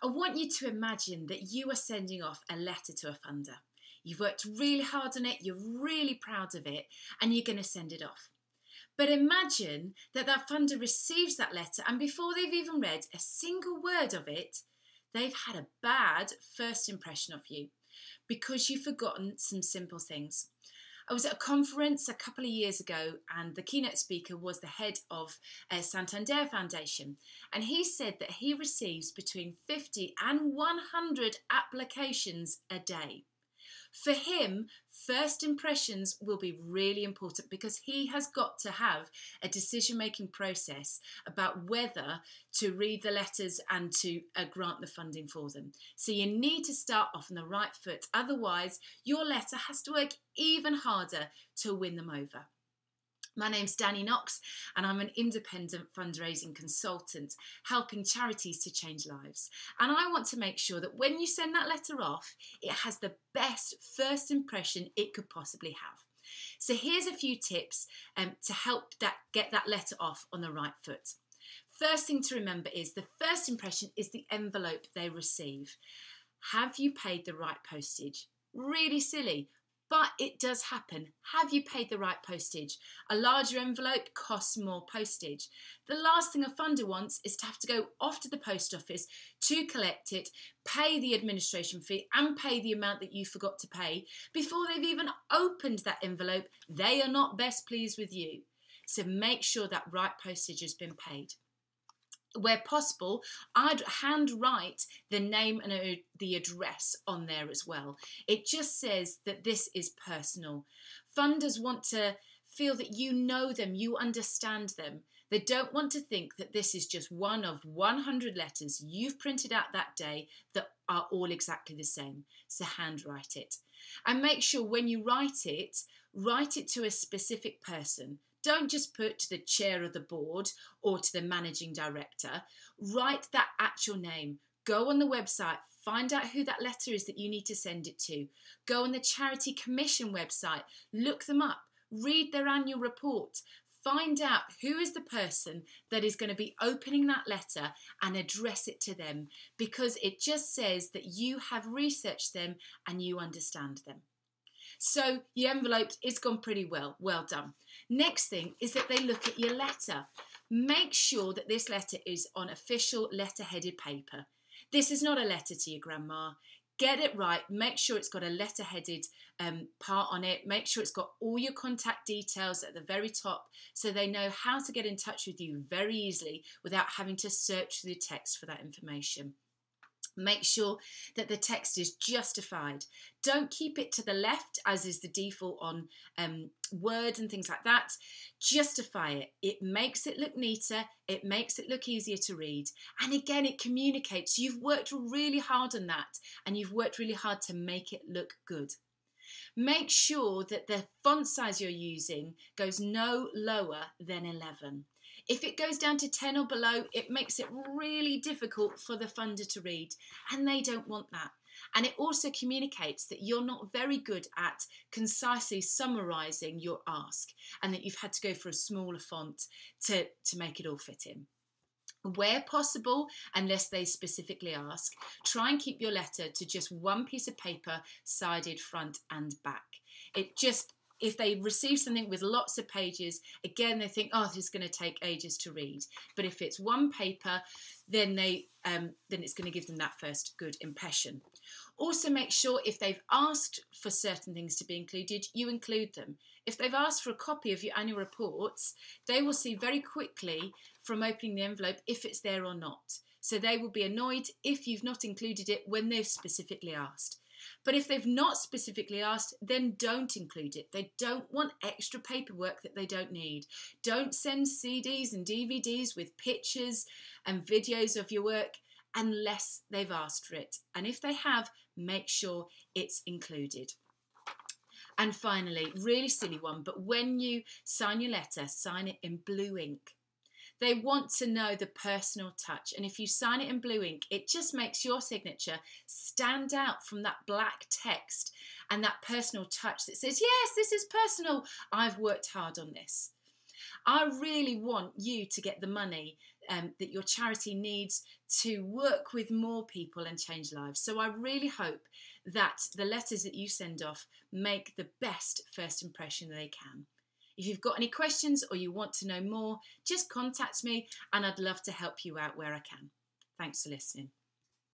I want you to imagine that you are sending off a letter to a funder. You've worked really hard on it, you're really proud of it, and you're going to send it off. But imagine that that funder receives that letter, and before they've even read a single word of it, they've had a bad first impression of you because you've forgotten some simple things. I was at a conference a couple of years ago, and the keynote speaker was the head of Santander Foundation, and he said that he receives between 50 and 100 applications a day. For him, first impressions will be really important because he has got to have a decision-making process about whether to read the letters and to grant the funding for them. So you need to start off on the right foot. Otherwise, your letter has to work even harder to win them over. My name's Danny Knox, and I'm an independent fundraising consultant helping charities to change lives. And I want to make sure that when you send that letter off, it has the best first impression it could possibly have. So here's a few tips to help get that letter off on the right foot. First thing to remember is the first impression is the envelope they receive. Have you paid the right postage? Really silly. But it does happen. Have you paid the right postage? A larger envelope costs more postage. The last thing a funder wants is to have to go off to the post office to collect it, pay the administration fee and pay the amount that you forgot to pay before they've even opened that envelope. They are not best pleased with you. So make sure that right postage has been paid. Where possible, I'd handwrite the name and the address on there as well. It just says that this is personal. Funders want to feel that you know them, you understand them. They don't want to think that this is just one of 100 letters you've printed out that day that are all exactly the same. So handwrite it. And make sure when you write it to a specific person. Don't just put to the chair of the board or to the managing director. Write that actual name. Go on the website, find out who that letter is that you need to send it to. Go on the Charity Commission website, look them up, read their annual report. Find out who is the person that is going to be opening that letter and address it to them, because it just says that you have researched them and you understand them. So your envelope is gone pretty well. Well done. Next thing is that they look at your letter. Make sure that this letter is on official letter-headed paper. This is not a letter to your grandma. Get it right. Make sure it's got a letter-headed part on it. Make sure it's got all your contact details at the very top so they know how to get in touch with you very easily without having to search through the text for that information. Make sure that the text is justified. Don't keep it to the left, as is the default on Word and things like that. Justify it. It makes it look neater. It makes it look easier to read. And again, it communicates. You've worked really hard on that, and you've worked really hard to make it look good. Make sure that the font size you're using goes no lower than 11. If it goes down to 10 or below, it makes it really difficult for the funder to read, and they don't want that. And it also communicates that you're not very good at concisely summarising your ask, and that you've had to go for a smaller font to make it all fit in. Where possible, unless they specifically ask, try and keep your letter to just one piece of paper, sided front and back. If they receive something with lots of pages, again, they think, oh, this is going to take ages to read. But if it's one paper, then it's going to give them that first good impression. Also, make sure if they've asked for certain things to be included, you include them. If they've asked for a copy of your annual reports, they will see very quickly from opening the envelope if it's there or not. So they will be annoyed if you've not included it when they've specifically asked. But if they've not specifically asked, then don't include it. They don't want extra paperwork that they don't need. Don't send CDs and DVDs with pictures and videos of your work unless they've asked for it. And if they have, make sure it's included. And finally, really silly one, but when you sign your letter, sign it in blue ink. They want to know the personal touch. And if you sign it in blue ink, it just makes your signature stand out from that black text and that personal touch that says, yes, this is personal. I've worked hard on this. I really want you to get the money that your charity needs to work with more people and change lives. So I really hope that the letters that you send off make the best first impression they can. If you've got any questions or you want to know more, just contact me and I'd love to help you out where I can. Thanks for listening.